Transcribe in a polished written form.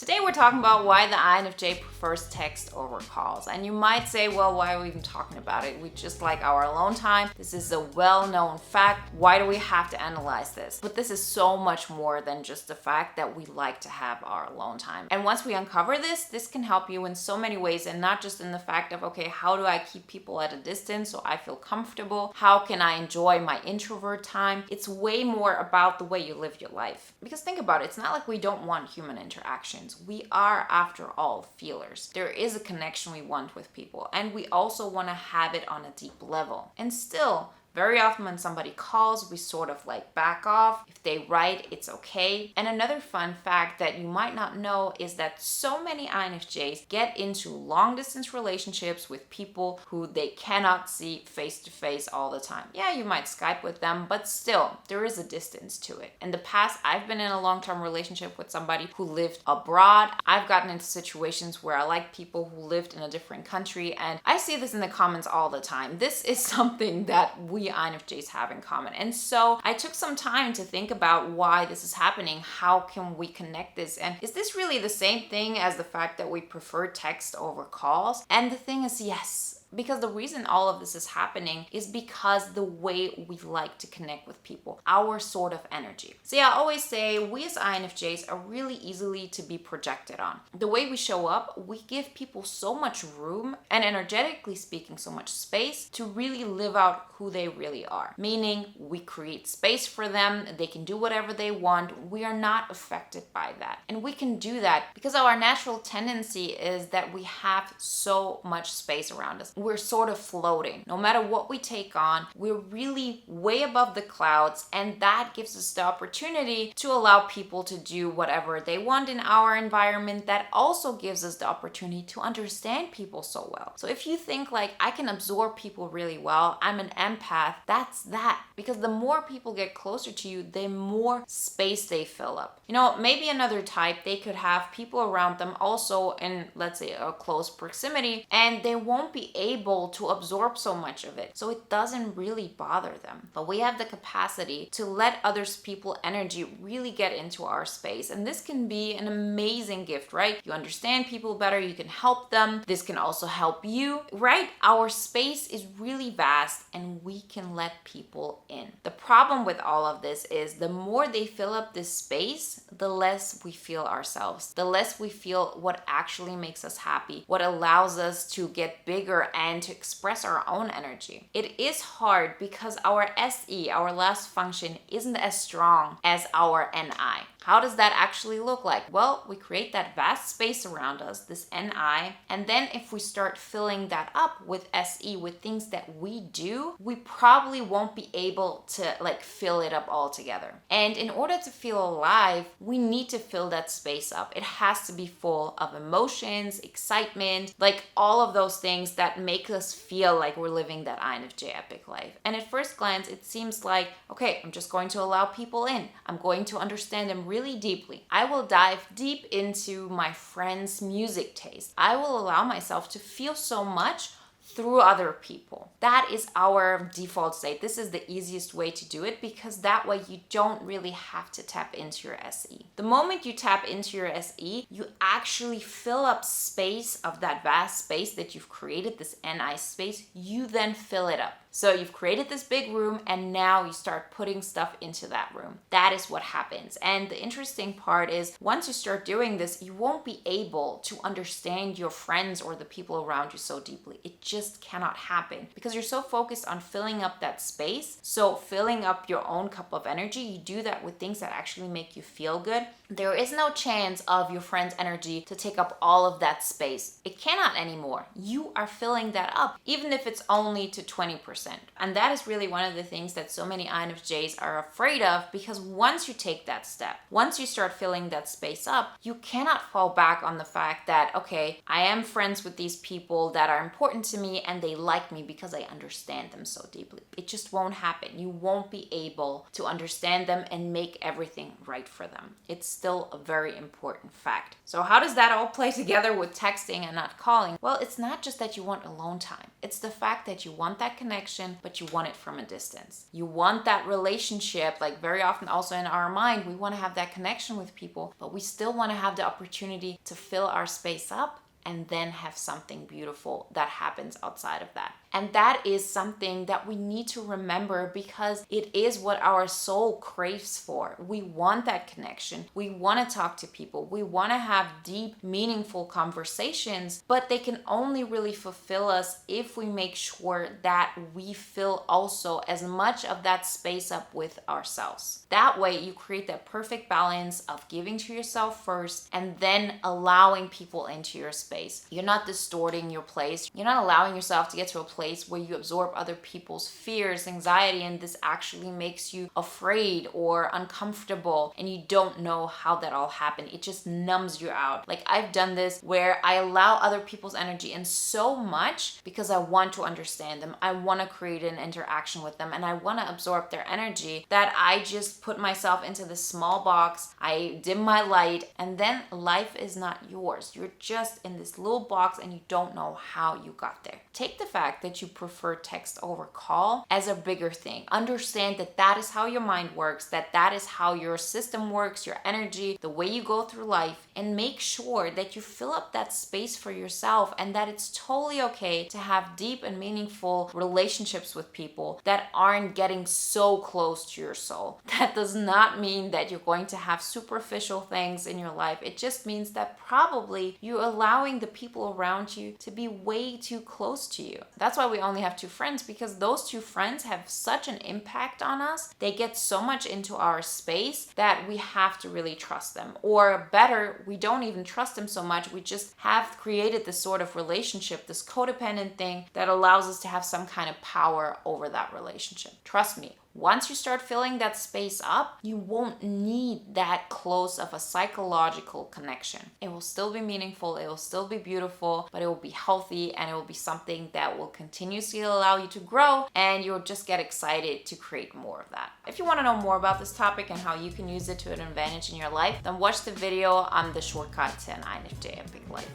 Today we're talking about why the INFJ prefers text over calls. And you might say, well, why are we even talking about it? We just like our alone time. This is a well-known fact. Why do we have to analyze this? But this is so much more than just the fact that we like to have our alone time. And once we uncover this can help you in so many ways, and not just in the fact of, okay, how do I keep people at a distance so I feel comfortable? How can I enjoy my introvert time? It's way more about the way you live your life. Because think about it, it's not like we don't want human interactions. We are, after all, feelers. There is a connection we want with people, and we also want to have it on a deep level. And still, very often when somebody calls, we sort of like back off. If they write, it's okay. And another fun fact that you might not know is that so many INFJs get into long distance relationships with people who they cannot see face to face all the time. Yeah, you might Skype with them, but still, there is a distance to it. In the past, I've been in a long-term relationship with somebody who lived abroad. I've gotten into situations where I like people who lived in a different country, and I see this in the comments all the time. This is something that we INFJs have in common. And so I took some time to think about why this is happening. How can we connect this? And is this really the same thing as the fact that we prefer text over calls? And the thing is, yes. Because the reason all of this is happening is because the way we like to connect with people, our sort of energy. See, I always say we as INFJs are really easily to be projected on. The way we show up, we give people so much room and, energetically speaking, so much space to really live out who they really are. Meaning we create space for them, they can do whatever they want. We are not affected by that. And we can do that because our natural tendency is that we have so much space around us. We're sort of floating. No matter what we take on, we're really way above the clouds, and that gives us the opportunity to allow people to do whatever they want in our environment. That also gives us the opportunity to understand people so well. So if you think like, I can absorb people really well, I'm an empath, that's that. Because the more people get closer to you, the more space they fill up. You know, maybe another type, they could have people around them also in, let's say, a close proximity, and they won't be able to absorb so much of it. So it doesn't really bother them. But we have the capacity to let others people's energy really get into our space. And this can be an amazing gift, right? You understand people better, you can help them. This can also help you, right? Our space is really vast and we can let people in. The problem with all of this is the more they fill up this space, the less we feel ourselves, the less we feel what actually makes us happy, what allows us to get bigger and to express our own energy. It is hard because our SE, our last function, isn't as strong as our NI. How does that actually look like? Well, we create that vast space around us, this NI, and then if we start filling that up with SE, with things that we do, we probably won't be able to like fill it up altogether. And in order to feel alive, we need to fill that space up. It has to be full of emotions, excitement, like all of those things that make us feel like we're living that INFJ epic life. And at first glance, it seems like, okay, I'm just going to allow people in. I'm going to understand them really deeply. I will dive deep into my friend's music taste. I will allow myself to feel so much through other people. That is our default state. This is the easiest way to do it because that way you don't really have to tap into your SE. The moment you tap into your SE, you actually fill up space of that vast space that you've created, this NI space, you then fill it up. So you've created this big room and now you start putting stuff into that room. That is what happens. And the interesting part is once you start doing this, you won't be able to understand your friends or the people around you so deeply. It just cannot happen because you're so focused on filling up that space. So filling up your own cup of energy, you do that with things that actually make you feel good. There is no chance of your friend's energy to take up all of that space. It cannot anymore. You are filling that up, even if it's only to 20%. And that is really one of the things that so many INFJs are afraid of, because once you take that step, once you start filling that space up, you cannot fall back on the fact that, okay, I am friends with these people that are important to me and they like me because I understand them so deeply. It just won't happen. You won't be able to understand them and make everything right for them. It's still a very important fact. So how does that all play together with texting and not calling? Well, it's not just that you want alone time. It's the fact that you want that connection, but you want it from a distance. You want that relationship, like very often also in our mind, we want to have that connection with people, but we still want to have the opportunity to fill our space up and then have something beautiful that happens outside of that. And that is something that we need to remember because it is what our soul craves for. We want that connection. We want to talk to people. We want to have deep, meaningful conversations, but they can only really fulfill us if we make sure that we fill also as much of that space up with ourselves. That way you create that perfect balance of giving to yourself first and then allowing people into your space. You're not distorting your place. You're not allowing yourself to get to a place where you absorb other people's fears, anxiety, and this actually makes you afraid or uncomfortable and you don't know how that all happened. It just numbs you out. Like I've done this where I allow other people's energy in so much because I want to understand them. I want to create an interaction with them and I want to absorb their energy that I just put myself into this small box. I dim my light and then life is not yours. You're just in this little box and you don't know how you got there. Take the fact that you prefer text over call as a bigger thing. Understand that that is how your mind works, that is how your system works, your energy, the way you go through life, and make sure that you fill up that space for yourself and that it's totally okay to have deep and meaningful relationships with people that aren't getting so close to your soul. That does not mean that you're going to have superficial things in your life. It just means that probably you're allowing the people around you to be way too close to you. That's why we only have 2 friends, because those 2 friends have such an impact on us. They get so much into our space that we have to really trust them. Or better, we don't even trust them so much. We just have created this sort of relationship, this codependent thing that allows us to have some kind of power over that relationship. Trust me. Once you start filling that space up, you won't need that close of a psychological connection. It will still be meaningful, it will still be beautiful, but it will be healthy and it will be something that will continuously allow you to grow and you'll just get excited to create more of that. If you want to know more about this topic and how you can use it to an advantage in your life, then watch the video on the shortcut to an INFJ epic life.